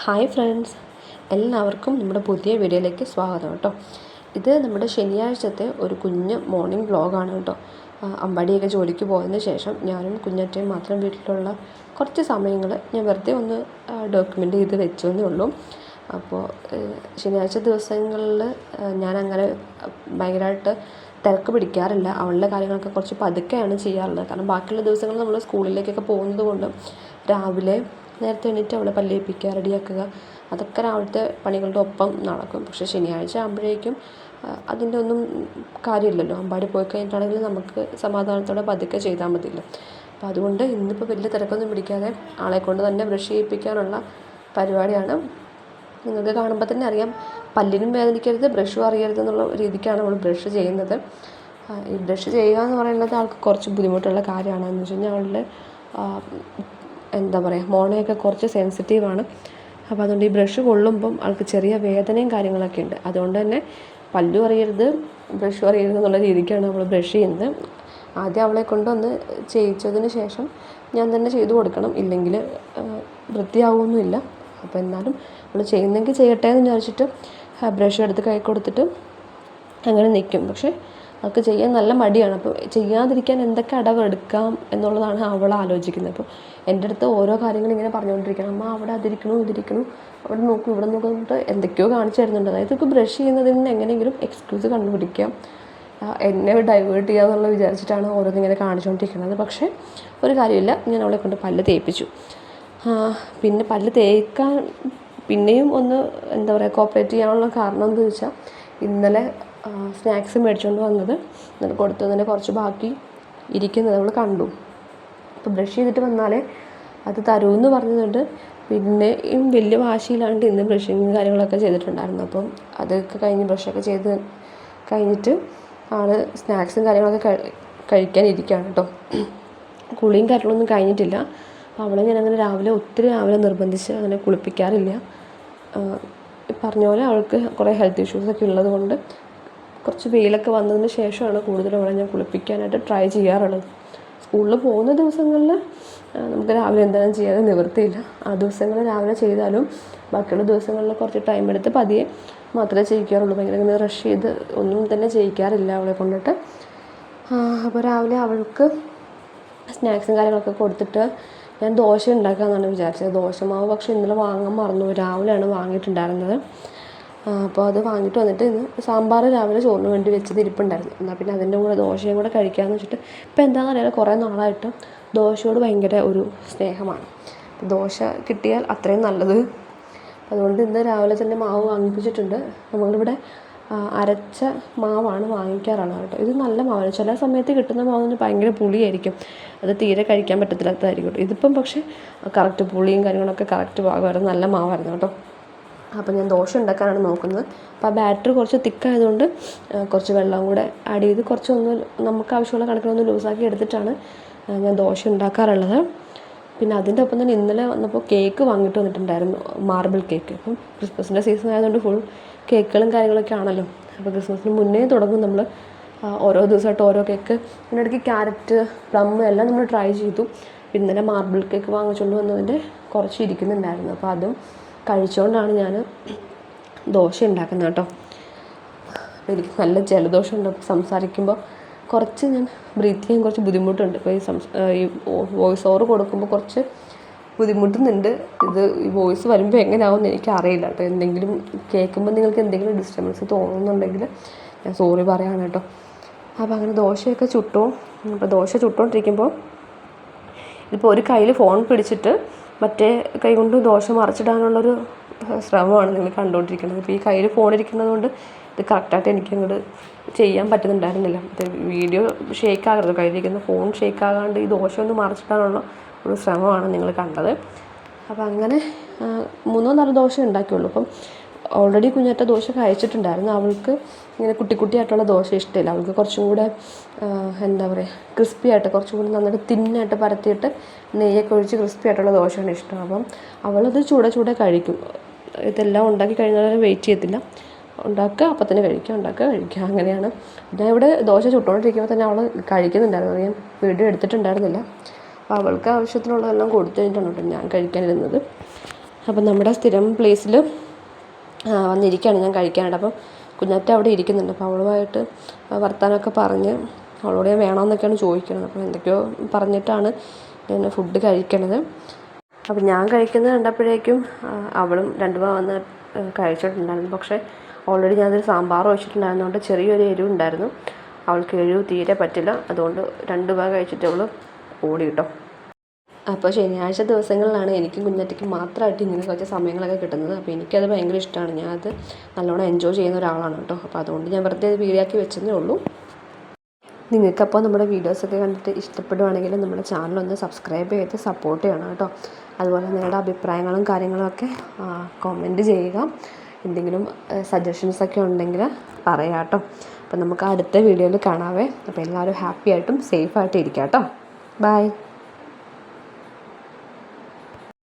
Hi friends, എല്ലാവർക്കും നമ്മുടെ പുതിയ വീഡിയോയിലേക്ക് സ്വാഗതം കേട്ടോ. ഇത് നമ്മുടെ ശനിയാഴ്ചത്തെ ഒരു കുഞ്ഞ് മോർണിംഗ് വ്ളോഗാണ് കേട്ടോ. അമ്പാടിയൊക്കെ ജോലിക്ക് പോയതിന് ശേഷം ഞാനും കുഞ്ഞറ്റയും മാത്രം വീട്ടിലുള്ള കുറച്ച് സമയങ്ങൾ ഞാൻ വെറുതെ ഒന്ന് ഡോക്യുമെൻ്റ് ചെയ്ത് വെച്ചെന്നേ ഉള്ളൂ. അപ്പോൾ ശനിയാഴ്ച ദിവസങ്ങളിൽ ഞാനങ്ങനെ ഭയങ്കരമായിട്ട് തിരക്ക് പിടിക്കാറില്ല. അവളുടെ കാര്യങ്ങളൊക്കെ കുറച്ച് പതുക്കെയാണ് ചെയ്യാറുള്ളത്. കാരണം ബാക്കിയുള്ള ദിവസങ്ങളിൽ നമ്മൾ സ്കൂളിലേക്കൊക്കെ പോകുന്നത് കൊണ്ട് രാവിലെ നേരത്തെ എണീറ്റ് അവളെ പല്ലേൽപ്പിക്കുക, റെഡിയാക്കുക, അതൊക്കെ രാവിലത്തെ പണികളുടെ ഒപ്പം നടക്കും. പക്ഷേ ശനിയാഴ്ച ആകുമ്പോഴേക്കും അതിൻ്റെ ഒന്നും കാര്യമില്ലല്ലോ. അമ്പാടി പോയി കഴിഞ്ഞിട്ടാണെങ്കിൽ നമുക്ക് സമാധാനത്തോടെ പതുക്കെ ചെയ്താൽ മതിയല്ലോ. അപ്പോൾ അതുകൊണ്ട് ഇന്നിപ്പോൾ വലിയ തിരക്കൊന്നും പിടിക്കാതെ ആളെ കൊണ്ട് തന്നെ ബ്രഷ് ചെയ്യിപ്പിക്കാനുള്ള പരിപാടിയാണ്. നിങ്ങൾക്ക് കാണുമ്പോൾ തന്നെ അറിയാം, പല്ലിനും വേദനിക്കരുത്, ബ്രഷും അറിയരുത് എന്നുള്ള രീതിക്കാണ് അവൾ ബ്രഷ് ചെയ്യുന്നത്. ഈ ബ്രഷ് ചെയ്യുക എന്ന് പറയുന്നത് ആൾക്ക് കുറച്ച് ബുദ്ധിമുട്ടുള്ള കാര്യമാണ്. എന്ന് വെച്ച് കഴിഞ്ഞാൽ അവളുടെ എന്താ പറയുക, മോണയൊക്കെ കുറച്ച് സെൻസിറ്റീവാണ്. അപ്പോൾ അതുകൊണ്ട് ഈ ബ്രഷ് കൊള്ളുമ്പം ആൾക്ക് ചെറിയ വേദനയും കാര്യങ്ങളൊക്കെ ഉണ്ട്. അതുകൊണ്ട് തന്നെ പല്ലും അറിയരുത്, ബ്രഷും അറിയരുത് എന്നുള്ള രീതിക്കാണ് അവൾ ബ്രഷ് ചെയ്യുന്നത്. ആദ്യം അവളെ കൊണ്ടൊന്ന് ചെയ്യിച്ചതിന് ശേഷം ഞാൻ തന്നെ ചെയ്തു കൊടുക്കണം, ഇല്ലെങ്കിൽ വൃത്തിയാവുമൊന്നുമില്ല. അപ്പോൾ എന്നാലും അവൾ ചെയ്യുന്നെങ്കിൽ ചെയ്യട്ടെ എന്ന് വിചാരിച്ചിട്ട് ബ്രഷ് എടുത്ത് കൈ കൊടുത്തിട്ട് അങ്ങനെ നിൽക്കും. പക്ഷേ അവൾക്ക് ചെയ്യാൻ നല്ല മടിയാണ്. അപ്പോൾ ചെയ്യാതിരിക്കാൻ എന്തൊക്കെ അടവെടുക്കാം എന്നുള്ളതാണ് അവൾ ആലോചിക്കുന്നത്. അപ്പോൾ എൻ്റെ അടുത്ത് ഓരോ കാര്യങ്ങളും ഇങ്ങനെ പറഞ്ഞുകൊണ്ടിരിക്കണം. അമ്മ അവിടെ അതിരിക്കണു, ഇതിരിക്കണു, അവിടെ നോക്കും, ഇവിടെ നോക്കും എന്നിട്ട് എന്തൊക്കെയോ കാണിച്ചു തരുന്നുണ്ട്. അതായത് ഇപ്പോൾ ബ്രഷ് ചെയ്യുന്നതിന് എങ്ങനെയെങ്കിലും എക്സ്ക്യൂസ് കണ്ടുപിടിക്കാം, എന്നെ ഡൈവേർട്ട് ചെയ്യുക എന്നുള്ള വിചാരിച്ചിട്ടാണ് ഓരോന്നിങ്ങനെ കാണിച്ചുകൊണ്ടിരിക്കുന്നത്. പക്ഷേ ഒരു കാര്യമില്ല, ഞാൻ അവളെ കൊണ്ട് പല്ല് തേപ്പിച്ചു. പിന്നെ പല്ല് തേക്കാൻ പിന്നെയും ഒന്ന് എന്താ പറയുക, കോപ്പറേറ്റ് ചെയ്യാനുള്ള കാരണം എന്ന് ചോദിച്ചാൽ, ഇന്നലെ സ്നാക്സ് മേടിച്ചുകൊണ്ട് വന്നത് എന്നിട്ട് കൊടുത്തതിന് കുറച്ച് ബാക്കി ഇരിക്കുന്നത് അവൾ കണ്ടു. അപ്പോൾ ബ്രഷ് ചെയ്തിട്ട് വന്നാലേ അത് തരുമെന്ന് പറഞ്ഞതുകൊണ്ട് പിന്നെയും വലിയ വാശിയിലാണ്ട് ഇന്ന് ബ്രഷിങ് കാര്യങ്ങളൊക്കെ ചെയ്തിട്ടുണ്ടായിരുന്നു. അപ്പം അതൊക്കെ കഴിഞ്ഞ് ബ്രഷൊക്കെ ചെയ്ത് കഴിഞ്ഞിട്ട് ആൾ സ്നാക്സും കാര്യങ്ങളൊക്കെ കഴിക്കാനിരിക്കുകയാണ് കേട്ടോ. കുളിയും കാര്യങ്ങളൊന്നും കഴിഞ്ഞിട്ടില്ല. അപ്പോൾ അവളെ ഞാനങ്ങനെ ഒത്തിരി രാവിലെ നിർബന്ധിച്ച് അങ്ങനെ കുളിപ്പിക്കാറില്ല. പറഞ്ഞ പോലെ അവൾക്ക് കുറേ ഹെൽത്ത് ഇഷ്യൂസൊക്കെ ഉള്ളത് കൊണ്ട് കുറച്ച് വെയിലൊക്കെ വന്നതിന് ശേഷമാണ് കൂടുതലും അവളെ ഞാൻ കുളിപ്പിക്കാനായിട്ട് ട്രൈ ചെയ്യാറുള്ളത്. സ്കൂളിൽ പോകുന്ന ദിവസങ്ങളിൽ നമുക്ക് രാവിലെ എന്തായാലും ചെയ്യാതെ നിവൃത്തിയില്ല. ആ ദിവസങ്ങളിൽ രാവിലെ ചെയ്താലും ബാക്കിയുള്ള ദിവസങ്ങളിൽ കുറച്ച് ടൈം എടുത്ത് പതിയെ മാത്രമേ ചെയ്യിക്കാറുള്ളൂ. ഭയങ്കര ഇങ്ങനെ റഷ് ചെയ്ത് ഒന്നും തന്നെ ചെയ്യിക്കാറില്ല അവളെ കൊണ്ടിട്ട്. അപ്പോൾ രാവിലെ അവൾക്ക് സ്നാക്സും കാര്യങ്ങളൊക്കെ കൊടുത്തിട്ട് ഞാൻ ദോശ ഉണ്ടാക്കാമെന്നാണ് വിചാരിച്ചത്. ദോശമാവ് പക്ഷേ ഇന്നലെ വാങ്ങാൻ മറന്നു, രാവിലെയാണ് വാങ്ങിയിട്ടുണ്ടായിരുന്നത്. അപ്പോൾ അത് വാങ്ങിയിട്ട് വന്നിട്ട് ഇന്ന് സാമ്പാർ രാവിലെ ചോറിന് വേണ്ടി വെച്ചത് ഇരിപ്പുണ്ടായിരുന്നു. എന്നാൽ പിന്നെ അതിൻ്റെ കൂടെ ദോശയും കൂടെ കഴിക്കാമെന്ന് വെച്ചിട്ട്, ഇപ്പോൾ എന്താണെന്ന് അറിയാതെ കുറേ നാളായിട്ട് ദോശയോട് ഭയങ്കര ഒരു സ്നേഹമാണ്. ദോശ കിട്ടിയാൽ അത്രയും നല്ലത്. അതുകൊണ്ട് ഇന്ന് രാവിലെ തന്നെ മാവ് വാങ്ങിപ്പിച്ചിട്ടുണ്ട്. നമ്മളിവിടെ അരച്ച മാവാണ് വാങ്ങിക്കാറാണ് കേട്ടോ. ഇത് നല്ല മാവാണ്. ചില സമയത്ത് കിട്ടുന്ന മാവിന് ഭയങ്കര പുളിയായിരിക്കും, അത് തീരെ കഴിക്കാൻ പറ്റത്തില്ലാത്തതായിരിക്കും കേട്ടോ. ഇതിപ്പം പക്ഷേ കറക്റ്റ് പുളിയും കാര്യങ്ങളൊക്കെ കറക്റ്റ് പാകമായിരുന്നു, നല്ല മാവായിരുന്നു കേട്ടോ. അപ്പോൾ ഞാൻ ദോശ ഉണ്ടാക്കാനാണ് നോക്കുന്നത്. അപ്പോൾ ആ ബാറ്ററി കുറച്ച് തിക്കായതുകൊണ്ട് കുറച്ച് വെള്ളം കൂടെ ആഡ് ചെയ്ത് കുറച്ചൊന്ന് നമുക്ക് ആവശ്യമുള്ള കണക്കിനൊന്ന് ലൂസാക്കി എടുത്തിട്ടാണ് ഞാൻ ദോശ ഉണ്ടാക്കാറുള്ളത്. പിന്നെ അതിൻ്റെ ഒപ്പം തന്നെ ഇന്നലെ വന്നപ്പോൾ കേക്ക് വാങ്ങിയിട്ട് വന്നിട്ടുണ്ടായിരുന്നു, മാർബിൾ കേക്ക്. അപ്പം ക്രിസ്മസിൻ്റെ സീസൺ ആയതുകൊണ്ട് ഫുൾ കേക്കുകളും കാര്യങ്ങളൊക്കെ ആണല്ലോ. അപ്പോൾ ക്രിസ്മസിന് മുന്നേ തുടങ്ങും നമ്മൾ ഓരോ ദിവസമായിട്ട് ഓരോ കേക്ക്. ഇതിനിടയ്ക്ക് ക്യാരറ്റ്, പ്ലം എല്ലാം നമ്മൾ ട്രൈ ചെയ്തു. ഇന്നലെ മാർബിൾ കേക്ക് വാങ്ങിച്ചുകൊണ്ട് വന്നതിൻ്റെ കുറച്ച് ഇരിക്കുന്നുണ്ടായിരുന്നു. അപ്പോൾ അതും കഴിച്ചുകൊണ്ടാണ് ഞാൻ ദോശ ഉണ്ടാക്കുന്നത് കേട്ടോ. അപ്പോൾ എനിക്ക് നല്ല ജലദോഷമുണ്ട്. സംസാരിക്കുമ്പോൾ കുറച്ച് ഞാൻ ബ്രീത്ത് ചെയ്യാൻ കുറച്ച് ബുദ്ധിമുട്ടുണ്ട്. ഇപ്പോൾ ഈ വോയിസ് ഓവർ കൊടുക്കുമ്പോൾ കുറച്ച് ബുദ്ധിമുട്ടുന്നുണ്ട്. ഈ വോയിസ് വരുമ്പോൾ എങ്ങനെയാവുമെന്ന് എനിക്ക് അറിയില്ല കേട്ടോ. എന്തെങ്കിലും കേൾക്കുമ്പോൾ നിങ്ങൾക്ക് എന്തെങ്കിലും ഡിസ്റ്റർബൻസ് തോന്നുന്നുണ്ടെങ്കിൽ ഞാൻ സോറി പറയാണ് കേട്ടോ. അപ്പോൾ അങ്ങനെ ദോശയൊക്കെ ചുട്ടു. അപ്പോൾ ദോശ ചുട്ടുകൊണ്ടിരിക്കുമ്പോൾ ഇതിപ്പോൾ ഒരു കയ്യിൽ ഫോൺ പിടിച്ചിട്ട് മറ്റേ കൈ കൊണ്ട് ദോശ മറിച്ചിടാനുള്ളൊരു ശ്രമമാണ് നിങ്ങൾ കണ്ടുകൊണ്ടിരിക്കുന്നത്. ഇപ്പോൾ ഈ കയ്യിൽ ഫോൺ ഇരിക്കുന്നത് കൊണ്ട് ഇത് കറക്റ്റായിട്ട് എനിക്കങ്ങോട്ട് ചെയ്യാൻ പറ്റുന്നുണ്ടായിരുന്നില്ല. വീഡിയോ ഷേക്ക് ആകരുത്, കയ്യിലിരിക്കുന്ന ഫോൺ ഷേക്ക് ആകാണ്ട് ഈ ദോശ ഒന്ന് മറിച്ചിടാനുള്ള ഒരു ശ്രമമാണ് നിങ്ങൾ കണ്ടത്. അപ്പോൾ അങ്ങനെ 3-4 ദോശ ഉണ്ടാക്കിയുള്ളൂ. അപ്പം ഓൾറെഡി കുഞ്ഞാറ്റ ദോശ കഴിച്ചിട്ടുണ്ടായിരുന്നു. അവൾക്ക് ഇങ്ങനെ കുട്ടിയായിട്ടുള്ള ദോശ ഇഷ്ടമില്ല. അവൾക്ക് കുറച്ചും കൂടെ എന്താ പറയുക, ക്രിസ്പി ആയിട്ട് കുറച്ചും കൂടി നന്നായിട്ട് തിന്നായിട്ട് പരത്തിയിട്ട് നെയ്യൊക്കെ ഒഴിച്ച് ക്രിസ്പി ആയിട്ടുള്ള ദോശയാണ് ഇഷ്ടം. അപ്പം അവളത് ചൂടെ കഴിക്കും. ഇതെല്ലാം ഉണ്ടാക്കി കഴിഞ്ഞാൽ വെയിറ്റ് ചെയ്യത്തില്ല, ഉണ്ടാക്കുക അപ്പം തന്നെ കഴിക്കുക, ഉണ്ടാക്കുക കഴിക്കുക, അങ്ങനെയാണ്. ഞാൻ ഇവിടെ ദോശ ചുട്ടുകൊണ്ടിരിക്കുമ്പോൾ തന്നെ അവൾ കഴിക്കുന്നുണ്ടായിരുന്നു. ഞാൻ വീഡിയോ എടുത്തിട്ടുണ്ടായിരുന്നില്ല. അപ്പോൾ അവൾക്ക് ആവശ്യത്തിനുള്ളതെല്ലാം കൊടുത്തു കഴിഞ്ഞിട്ടാണ് കേട്ടോ ഞാൻ കഴിക്കാനിരുന്നത്. അപ്പം നമ്മുടെ സ്ഥിരം പ്ലേസിൽ വന്നിരിക്കുകയാണ് ഞാൻ കഴിക്കാനായിട്ട്. അപ്പം കുഞ്ഞാറ്റ അവിടെ ഇരിക്കുന്നുണ്ട്. അപ്പോൾ അവളുമായിട്ട് വർത്താനമൊക്കെ പറഞ്ഞ് അവളോട് ഞാൻ വേണമെന്നൊക്കെയാണ് ചോദിക്കുന്നത്. അപ്പോൾ എന്തൊക്കെയോ പറഞ്ഞിട്ടാണ് ഞാൻ ഫുഡ് കഴിക്കണത്. അപ്പം ഞാൻ കഴിക്കുന്നത് കണ്ടപ്പോഴേക്കും അവളും 2 വന്ന് കഴിച്ചിട്ടുണ്ടായിരുന്നു. പക്ഷേ ഓൾറെഡി ഞാനൊരു സാമ്പാർ വെച്ചിട്ടുണ്ടായിരുന്നതുകൊണ്ട് ചെറിയൊരു എരിവ് ഉണ്ടായിരുന്നു. അവൾക്ക് എരിവ് തീരെ പറ്റില്ല. അതുകൊണ്ട് 2 കഴിച്ചിട്ട് അവൾ ഓടി കേട്ടോ. അപ്പോൾ ശനിയാഴ്ച ദിവസങ്ങളിലാണ് എനിക്കും കുഞ്ഞാറ്റയ്ക്കും മാത്രമായിട്ട് ഇങ്ങനെ കുറച്ച് സമയങ്ങളൊക്കെ കിട്ടുന്നത്. അപ്പോൾ എനിക്കത് ഭയങ്കര ഇഷ്ടമാണ്. ഞാനത് നല്ലോണം എൻജോയ് ചെയ്യുന്ന ഒരാളാണ് കേട്ടോ. അപ്പോൾ അതുകൊണ്ട് ഞാൻ വെറുതെ വീഡിയോ ആക്കി വെച്ചതേ ഉള്ളൂ. നിങ്ങൾക്കപ്പോൾ നമ്മുടെ വീഡിയോസൊക്കെ കണ്ടിട്ട് ഇഷ്ടപ്പെടുവാണെങ്കിൽ നമ്മുടെ ചാനലൊന്ന് സബ്സ്ക്രൈബ് ചെയ്ത് സപ്പോർട്ട് ചെയ്യണം കേട്ടോ. അതുപോലെ നിങ്ങളുടെ അഭിപ്രായങ്ങളും കാര്യങ്ങളൊക്കെ കമൻറ്റ് ചെയ്യുക. എന്തെങ്കിലും സജഷൻസൊക്കെ ഉണ്ടെങ്കിൽ പറയാം കേട്ടോ. അപ്പോൾ നമുക്ക് അടുത്ത വീഡിയോയിൽ കാണാവേ. അപ്പോൾ എല്ലാവരും ഹാപ്പി ആയിട്ടും സേഫായിട്ടും ഇരിക്കാം കേട്ടോ. ബൈ.